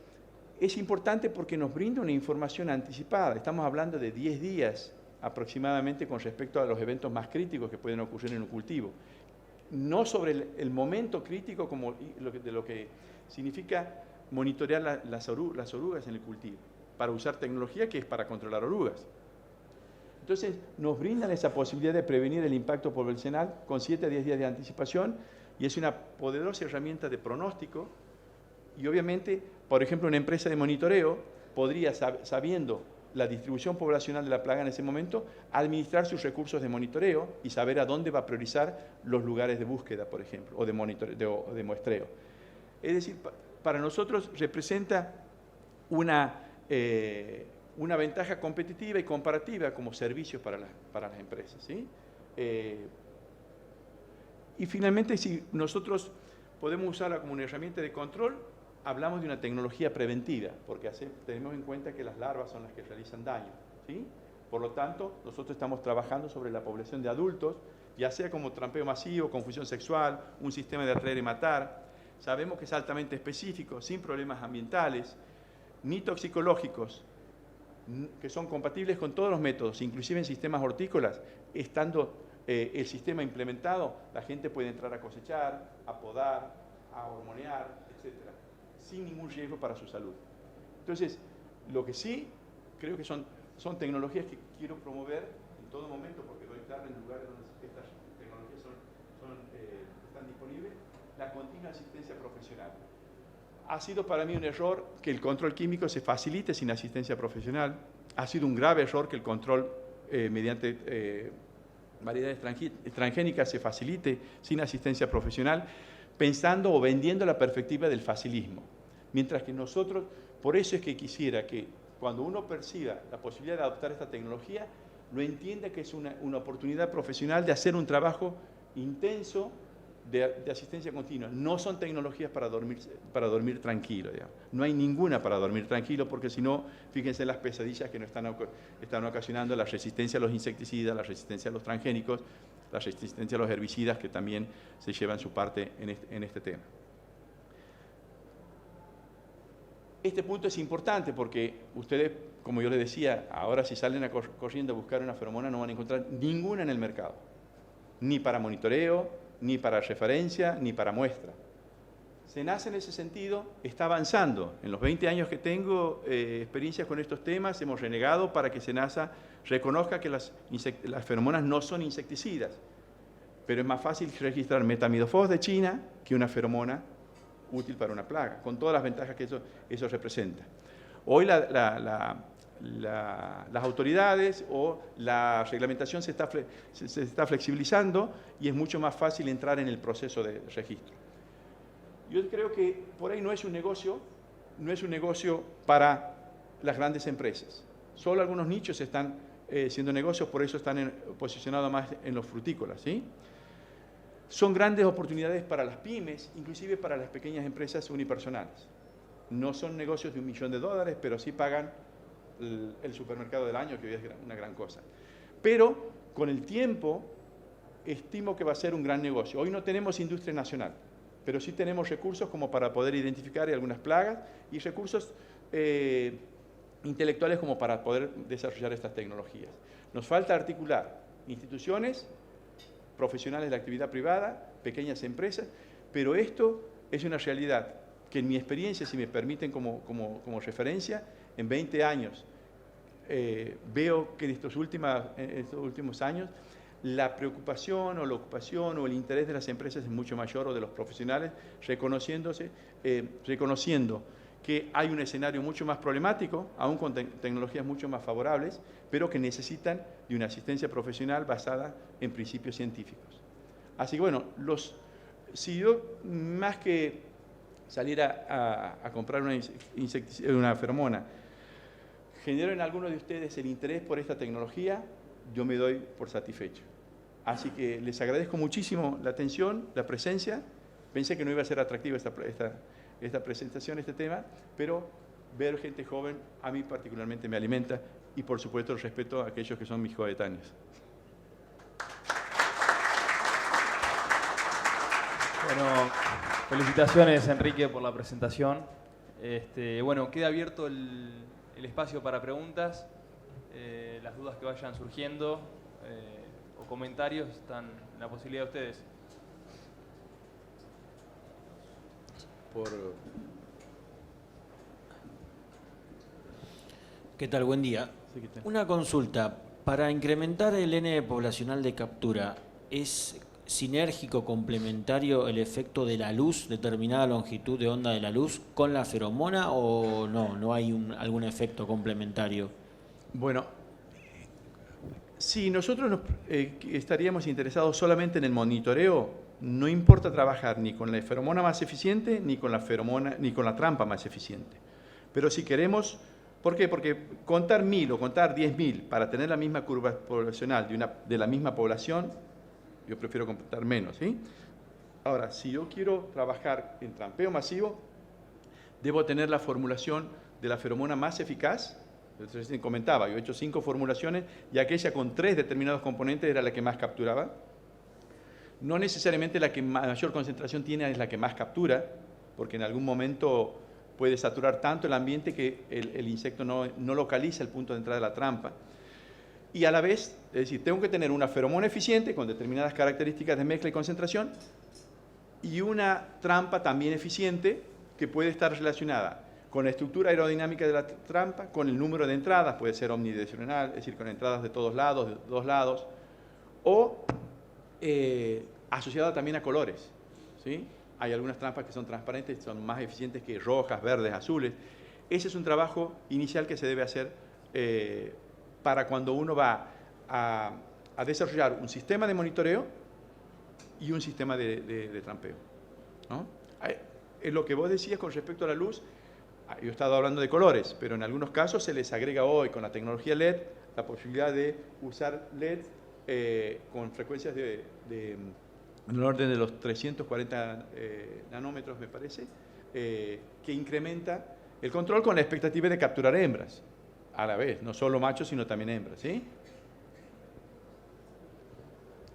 A: es importante porque nos brinda una información anticipada. Estamos hablando de 10 días aproximadamente con respecto a los eventos más críticos que pueden ocurrir en un cultivo. No sobre el momento crítico como de lo que significa monitorear las orugas en el cultivo, para usar tecnología que es para controlar orugas. Entonces, nos brindan esa posibilidad de prevenir el impacto poblacional con 7 a 10 días de anticipación, y es una poderosa herramienta de pronóstico. Y obviamente, por ejemplo, una empresa de monitoreo podría, sabiendo la distribución poblacional de la plaga en ese momento, administrar sus recursos de monitoreo y saber a dónde va a priorizar los lugares de búsqueda, por ejemplo, o de muestreo. Es decir, para nosotros representa una ventaja competitiva y comparativa como servicio para las empresas, ¿sí? Y finalmente, si nosotros podemos usarla como una herramienta de control, hablamos de una tecnología preventiva, porque tenemos en cuenta que las larvas son las que realizan daño, ¿sí? Por lo tanto, nosotros estamos trabajando sobre la población de adultos, ya sea como trampeo masivo, confusión sexual, un sistema de atraer y matar. Sabemos que es altamente específico, sin problemas ambientales, ni toxicológicos, que son compatibles con todos los métodos, inclusive en sistemas hortícolas. Estando el sistema implementado, la gente puede entrar a cosechar, a podar, a hormonear, etcétera, sin ningún riesgo para su salud. Entonces, lo que sí creo que son tecnologías que quiero promover en todo momento, porque doy charlas en lugares donde estas tecnologías están disponibles, la continua asistencia profesional. Ha sido para mí un error que el control químico se facilite sin asistencia profesional. Ha sido un grave error que el control mediante variedades transgénicas se facilite sin asistencia profesional. pensando o vendiendo la perspectiva del facilismo. Mientras que nosotros, por eso es que quisiera que cuando uno perciba la posibilidad de adoptar esta tecnología, lo entienda que es una oportunidad profesional de hacer un trabajo intenso de asistencia continua. No son tecnologías para dormir tranquilo, digamos. No hay ninguna para dormir tranquilo, porque si no, fíjense en las pesadillas que nos están ocasionando la resistencia a los insecticidas, la resistencia a los transgénicos, la resistencia a los herbicidas, que también se llevan su parte en este tema. Este punto es importante porque ustedes, como yo les decía, ahora si salen corriendo a buscar una feromona no van a encontrar ninguna en el mercado, ni para monitoreo, ni para referencia, ni para muestra. SENASA en ese sentido está avanzando. En los 20 años que tengo experiencia con estos temas, hemos renegado para que SENASA reconozca que las feromonas no son insecticidas, pero es más fácil registrar metamidofos de China que una feromona útil para una plaga, con todas las ventajas que eso representa. Hoy las autoridades o la reglamentación se está flexibilizando y es mucho más fácil entrar en el proceso de registro. Yo creo que por ahí no es un negocio para las grandes empresas. Solo algunos nichos están siendo negocios, por eso están posicionados más en los frutícolas, ¿sí? Son grandes oportunidades para las pymes, inclusive para las pequeñas empresas unipersonales. No son negocios de $1 millón, pero sí pagan el supermercado del año, que hoy es una gran cosa. Pero con el tiempo estimo que va a ser un gran negocio. Hoy no tenemos industria nacional, pero sí tenemos recursos como para poder identificar algunas plagas y recursos intelectuales como para poder desarrollar estas tecnologías. Nos falta articular instituciones, profesionales de la actividad privada, pequeñas empresas, pero esto es una realidad que en mi experiencia, si me permiten como referencia, en 20 años veo que en estos últimos años la preocupación o la ocupación o el interés de las empresas es mucho mayor, o de los profesionales, reconociendo que hay un escenario mucho más problemático, aún con tecnologías mucho más favorables, pero que necesitan de una asistencia profesional basada en principios científicos. Así que bueno, si yo más que salir a comprar una feromona, genero en algunos de ustedes el interés por esta tecnología, yo me doy por satisfecho. Así que les agradezco muchísimo la atención, la presencia. Pensé que no iba a ser atractiva esta presentación, este tema, pero ver gente joven a mí particularmente me alimenta y por supuesto el respeto a aquellos que son mis coetáneos.
B: Bueno, felicitaciones Enrique por la presentación. Bueno, queda abierto el espacio para preguntas, las dudas que vayan surgiendo o comentarios están en la posibilidad de ustedes.
C: ¿Qué tal? Buen día.
A: Sí, ¿qué tal?
C: Una consulta. Para incrementar el N poblacional de captura, ¿es sinérgico, complementario el efecto de la luz, determinada longitud de onda de la luz, con la feromona o no? ¿No hay algún efecto complementario?
A: Bueno, si nosotros estaríamos interesados solamente en el monitoreo, no importa trabajar ni con la feromona más eficiente ni con la trampa más eficiente. Pero si queremos, ¿por qué? Porque contar 1000 o contar 10.000 para tener la misma curva poblacional de la misma población, yo prefiero contar menos, ¿sí? Ahora, si yo quiero trabajar en trampeo masivo, debo tener la formulación de la feromona más eficaz. Entonces, comentaba, yo he hecho 5 formulaciones y aquella con 3 determinados componentes era la que más capturaba. No necesariamente la que mayor concentración tiene es la que más captura, porque en algún momento puede saturar tanto el ambiente que el insecto no localiza el punto de entrada de la trampa. Y a la vez, es decir, tengo que tener una feromona eficiente con determinadas características de mezcla y concentración y una trampa también eficiente que puede estar relacionada con la estructura aerodinámica de la trampa, con el número de entradas, puede ser omnidireccional, es decir, con entradas de todos lados, de 2 lados, o asociada también a colores, ¿sí? Hay algunas trampas que son transparentes, son más eficientes que rojas, verdes, azules. Ese es un trabajo inicial que se debe hacer para cuando uno va a desarrollar un sistema de monitoreo y un sistema de trampeo, ¿no? Lo que vos decías con respecto a la luz, yo he estado hablando de colores, pero en algunos casos se les agrega hoy con la tecnología LED la posibilidad de usar LED con frecuencias en el orden de los 340 nanómetros, me parece, que incrementa el control con la expectativa de capturar hembras a la vez, no solo machos, sino también hembras, ¿sí?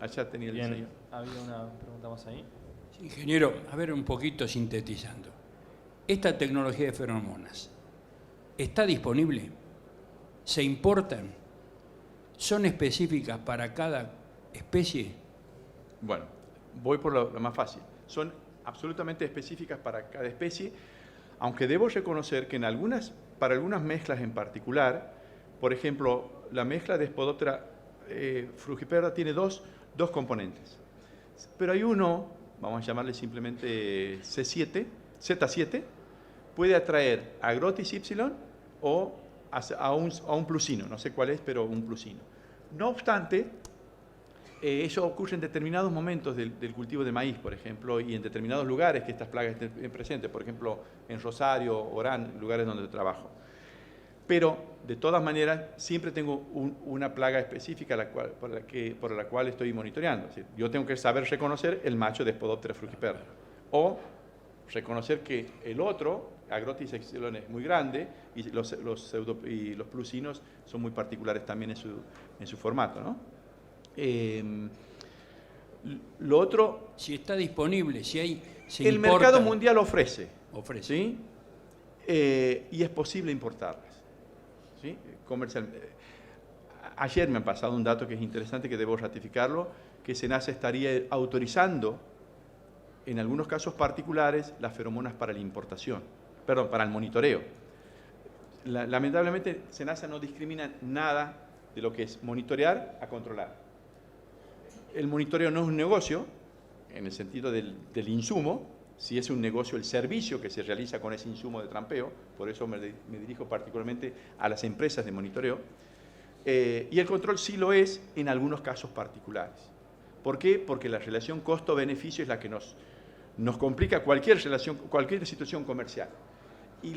A: Allá tenía el
B: Bien,
A: diseño.
B: había una pregunta más ahí.
D: Ingeniero, a ver un poquito sintetizando. ¿Esta tecnología de feromonas está disponible? ¿Se importan? ¿Son específicas para cada especie?
A: Bueno, voy por lo más fácil. Son absolutamente específicas para cada especie, aunque debo reconocer que para algunas mezclas en particular, por ejemplo, la mezcla de Spodoptera frugiperda tiene dos componentes. Pero hay uno, vamos a llamarle simplemente Z7, puede atraer a Agrotis Y o a un plusino, no sé cuál es, pero un plusino. No obstante, eso ocurre en determinados momentos del cultivo de maíz, por ejemplo, y en determinados lugares que estas plagas estén presentes, por ejemplo, en Rosario, Orán, lugares donde trabajo. Pero, de todas maneras, siempre tengo una plaga específica por la cual estoy monitoreando. Es decir, yo tengo que saber reconocer el macho de Spodoptera frugiperda. O reconocer que el otro, Agrotis epsilon, es muy grande y los plusinos son muy particulares también en su formato, ¿no? Lo otro...
D: Si está disponible, si hay...
A: El mercado mundial ofrece.
D: Ofrece.
A: ¿Sí? Y es posible importarlas. ¿Sí? Ayer me han pasado un dato que es interesante, que debo ratificarlo, que SENASA estaría autorizando, en algunos casos particulares, las feromonas para la importación, para el monitoreo. Lamentablemente, SENASA no discrimina nada de lo que es monitorear a controlar. El monitoreo no es un negocio, en el sentido del insumo. Si es un negocio, el servicio que se realiza con ese insumo de trampeo, por eso me dirijo particularmente a las empresas de monitoreo, y el control sí lo es en algunos casos particulares. ¿Por qué? Porque la relación costo-beneficio es la que nos complica cualquier situación comercial. Y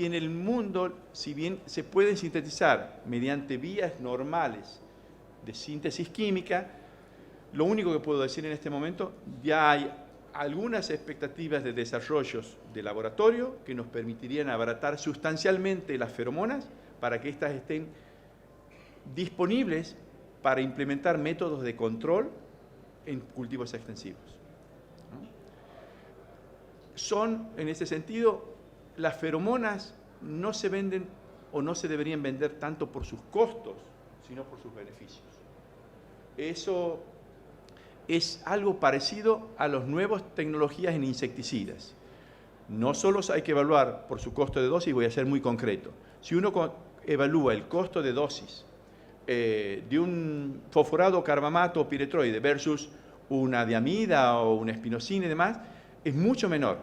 A: en el mundo, si bien se pueden sintetizar mediante vías normales de síntesis química, lo único que puedo decir en este momento, ya hay algunas expectativas de desarrollos de laboratorio que nos permitirían abaratar sustancialmente las feromonas para que éstas estén disponibles para implementar métodos de control en cultivos extensivos, ¿no? En ese sentido, las feromonas no se venden o no se deberían vender tanto por sus costos, sino por sus beneficios. Eso es algo parecido a las nuevas tecnologías en insecticidas. No solo hay que evaluar por su costo de dosis, voy a ser muy concreto. Si uno evalúa el costo de dosis de un fosforado carbamato o piretroide versus una diamida o una espinosina y demás, es mucho menor.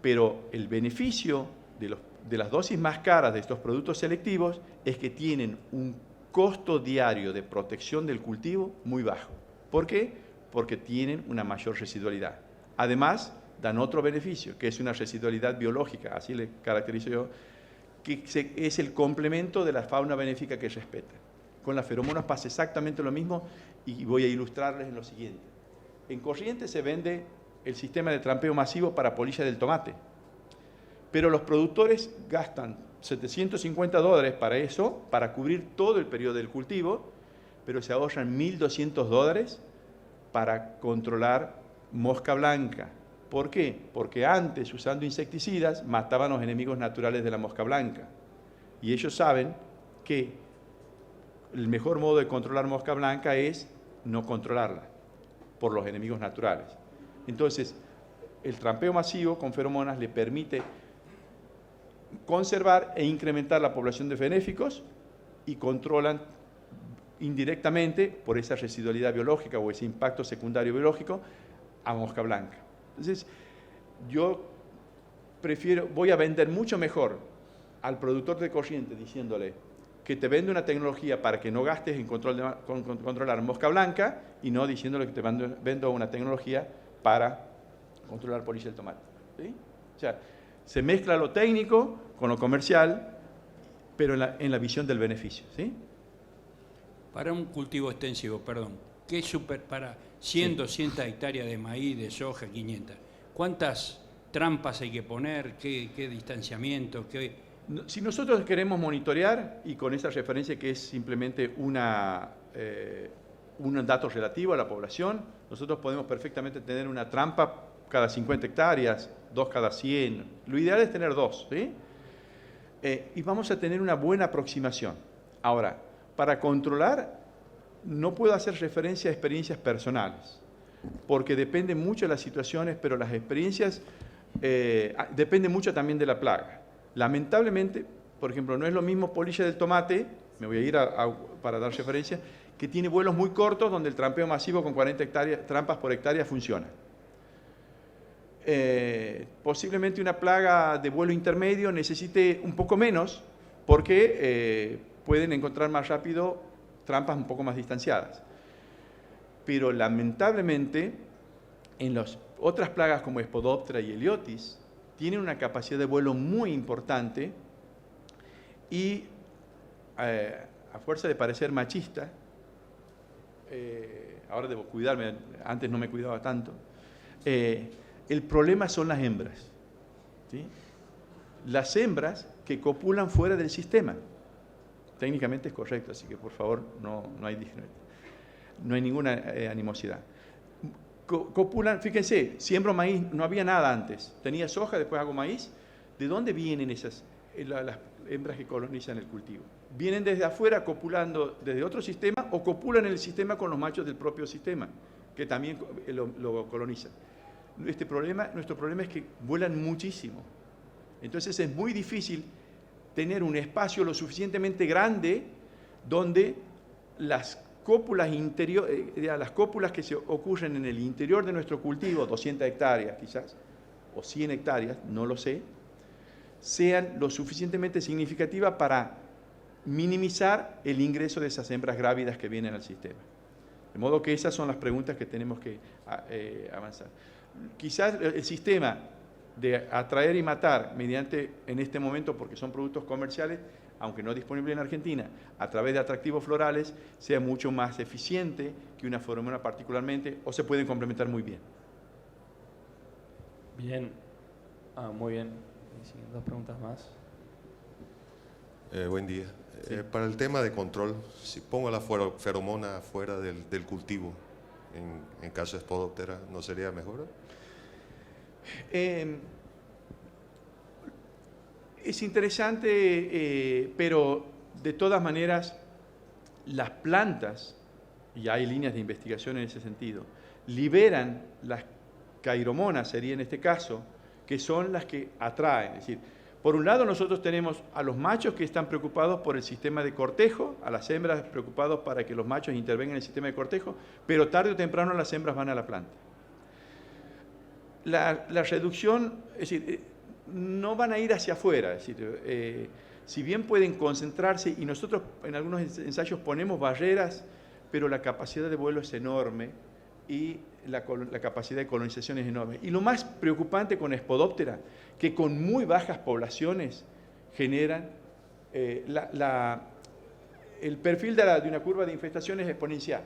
A: Pero el beneficio de las dosis más caras de estos productos selectivos es que tienen un costo diario de protección del cultivo muy bajo. ¿Por qué? Porque tienen una mayor residualidad. Además, dan otro beneficio, que es una residualidad biológica, así le caracterizo yo, que es el complemento de la fauna benéfica que respeta. Con las feromonas pasa exactamente lo mismo y voy a ilustrarles en lo siguiente. En Corrientes se vende el sistema de trampeo masivo para polilla del tomate, pero los productores gastan $750 para eso, para cubrir todo el periodo del cultivo, pero se ahorran $1.200 para controlar mosca blanca. ¿Por qué? Porque antes, usando insecticidas, mataban los enemigos naturales de la mosca blanca. Y ellos saben que el mejor modo de controlar mosca blanca es no controlarla por los enemigos naturales. Entonces, el trampeo masivo con feromonas le permite conservar e incrementar la población de benéficos y controlan indirectamente, por esa residualidad biológica o ese impacto secundario biológico, a mosca blanca. Entonces, yo voy a vender mucho mejor al productor de Corrientes diciéndole, que te vende una tecnología para que no gastes en controlar mosca blanca y no diciéndole que te vendo una tecnología para controlar polilla del tomate. ¿Sí? O sea, se mezcla lo técnico con lo comercial, pero en la visión del beneficio. ¿Sí?
D: Para un cultivo extensivo, perdón, ¿qué para 100, 200 hectáreas de maíz, de soja, 500? ¿Cuántas trampas hay que poner? ¿Qué distanciamiento?
A: Si nosotros queremos monitorear, y con esa referencia que es simplemente un dato relativo a la población, nosotros podemos perfectamente tener una trampa cada 50 hectáreas, 2 cada 100. Lo ideal es tener 2, ¿sí? Y vamos a tener una buena aproximación. Ahora, para controlar, no puedo hacer referencia a experiencias personales, porque depende mucho de las situaciones, pero las experiencias dependen mucho también de la plaga. Lamentablemente, por ejemplo, no es lo mismo polilla del tomate, me voy a ir para dar referencia, que tiene vuelos muy cortos donde el trampeo masivo con 40 trampas por hectárea funciona. Posiblemente una plaga de vuelo intermedio necesite un poco menos porque pueden encontrar más rápido trampas un poco más distanciadas. Pero lamentablemente, en las otras plagas como Spodoptera y Heliotis, tienen una capacidad de vuelo muy importante y a fuerza de parecer machista, ahora debo cuidarme, antes no me cuidaba tanto, el problema son las hembras. ¿Sí? Las hembras que copulan fuera del sistema. Técnicamente es correcto, así que por favor no hay ninguna animosidad. Copulan, fíjense, siembro maíz, no había nada antes. Tenía soja, después hago maíz. ¿De dónde vienen las hembras que colonizan el cultivo? ¿Vienen desde afuera copulando desde otro sistema o copulan en el sistema con los machos del propio sistema, que también lo colonizan? Nuestro problema es que vuelan muchísimo. Entonces es muy difícil tener un espacio lo suficientemente grande donde las cópulas que se ocurren en el interior de nuestro cultivo, 200 hectáreas quizás, o 100 hectáreas, no lo sé, sean lo suficientemente significativas para minimizar el ingreso de esas hembras grávidas que vienen al sistema. De modo que esas son las preguntas que tenemos que avanzar. Quizás el sistema de atraer y matar mediante, en este momento, porque son productos comerciales, aunque no disponible en Argentina, a través de atractivos florales, sea mucho más eficiente que una feromona particularmente, o se pueden complementar muy bien.
B: Bien. Muy bien. Dos preguntas más.
E: Buen día.
B: Sí.
E: Para el tema de control, si pongo la feromona fuera del cultivo, en caso de Spodoptera, ¿no sería mejor?
A: Es interesante, pero de todas maneras, las plantas, y hay líneas de investigación en ese sentido, liberan las cairomonas, sería en este caso, que son las que atraen. Es decir, por un lado nosotros tenemos a los machos que están preocupados por el sistema de cortejo, a las hembras preocupados para que los machos intervengan en el sistema de cortejo, pero tarde o temprano las hembras van a la planta. La reducción, es decir, no van a ir hacia afuera, es decir, si bien pueden concentrarse, y nosotros en algunos ensayos ponemos barreras, pero la capacidad de vuelo es enorme y la capacidad de colonización es enorme. Y lo más preocupante con Spodoptera, que con muy bajas poblaciones generan, el perfil de una curva de infestación es exponencial.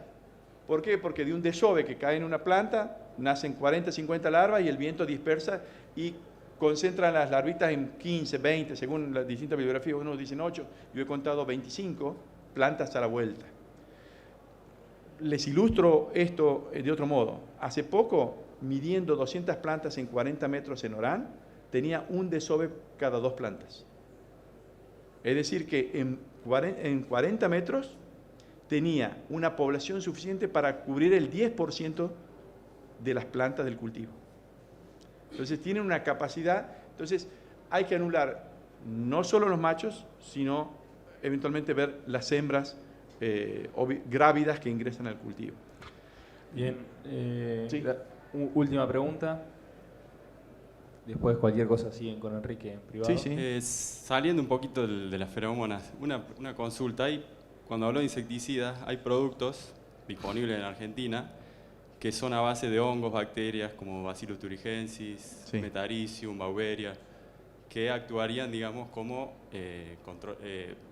A: ¿Por qué? Porque de un desove que cae en una planta, nacen 40, 50 larvas y el viento dispersa y concentra las larvitas en 15, 20, según las distintas bibliografías, unos dicen 8, yo he contado 25 plantas a la vuelta. Les ilustro esto de otro modo. Hace poco, midiendo 200 plantas en 40 metros en Orán, tenía un desove cada 2 plantas. Es decir, que en 40 metros tenía una población suficiente para cubrir el 10% de las plantas del cultivo. Entonces tienen una capacidad, entonces hay que anular no solo los machos, sino eventualmente ver las hembras grávidas que ingresan al cultivo.
B: Bien,
A: Sí.
B: última pregunta. después cualquier cosa siguen con Enrique en privado.
A: Sí, sí.
F: Saliendo un poquito de las feromonas, una consulta. Cuando hablo de insecticidas, hay productos disponibles en Argentina que son a base de hongos, bacterias como Bacillus thuringiensis,
A: Sí.
F: Metarhizium, Beauveria, que actuarían, digamos, como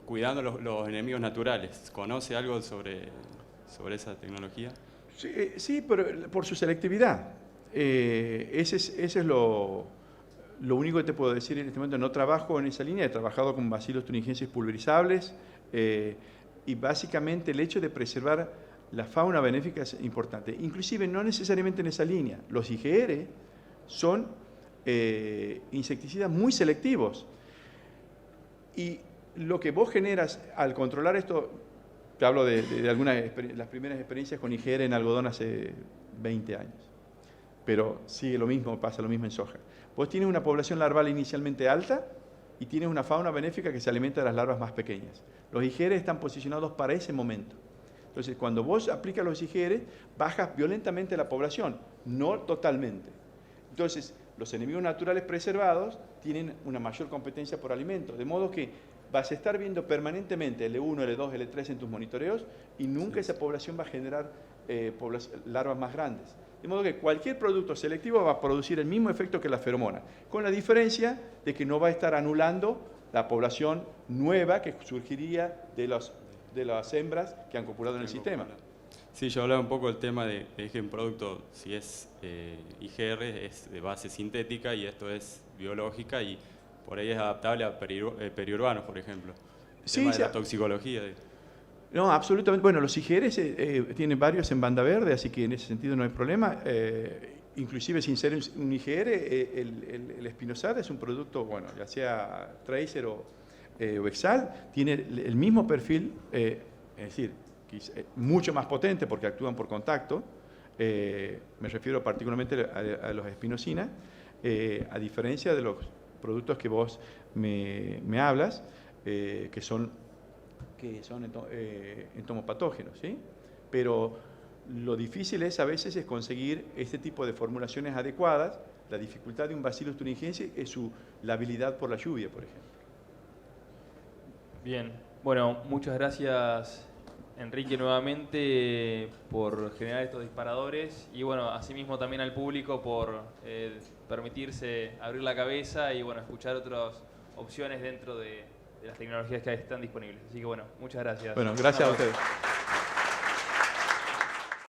F: cuidando los enemigos naturales. ¿Conoce algo sobre esa tecnología?
A: Sí, sí, pero por su selectividad. Ese es lo único que te puedo decir en este momento. No trabajo en esa línea, he trabajado con Bacillus thuringiensis pulverizables y básicamente el hecho de preservar la fauna benéfica es importante. Inclusive no necesariamente en esa línea. Los IGR son insecticidas muy selectivos. Y lo que vos generas al controlar esto, te hablo de algunas las primeras experiencias con IGR en algodón hace 20 años, pero sigue lo mismo, pasa lo mismo en soja. Vos tienes una población larval inicialmente alta y tienes una fauna benéfica que se alimenta de las larvas más pequeñas. Los IGR están posicionados para ese momento. Entonces, cuando vos aplicas los IGR, bajas violentamente la población, no totalmente. Entonces, los enemigos naturales preservados tienen una mayor competencia por alimento, de modo que vas a estar viendo permanentemente L1, L2, L3 en tus monitoreos y nunca esa población va a generar larvas más grandes. De modo que cualquier producto selectivo va a producir el mismo efecto que la feromona, con la diferencia de que no va a estar anulando la población nueva que surgiría de las hembras que han copulado en el sistema.
F: Sí, yo hablaba un poco del tema de que un producto, si es IGR, es de base sintética y esto es biológica y por ahí es adaptable a periurbanos, por ejemplo. El
A: Sí,
F: tema
A: sí.
F: de la toxicología.
A: No, absolutamente. Bueno, los IGR tienen varios en banda verde, así que en ese sentido no hay problema. Inclusive sin ser un IGR, el espinosad es un producto, bueno, ya sea tracer o Exal, tiene el mismo perfil, es decir, mucho más potente porque actúan por contacto. Me refiero particularmente a los espinosina, a diferencia de los productos que vos me hablas, que son entomopatógenos, ¿sí? Pero lo difícil a veces es conseguir este tipo de formulaciones adecuadas. La dificultad de un Bacillus thuringiensis es la habilidad por la lluvia, por ejemplo.
B: Bien, bueno, muchas gracias Enrique nuevamente por generar estos disparadores y bueno, asimismo también al público por permitirse abrir la cabeza y bueno, escuchar otras opciones dentro de las tecnologías que están disponibles. Así que bueno, muchas gracias.
A: Bueno, gracias a ustedes.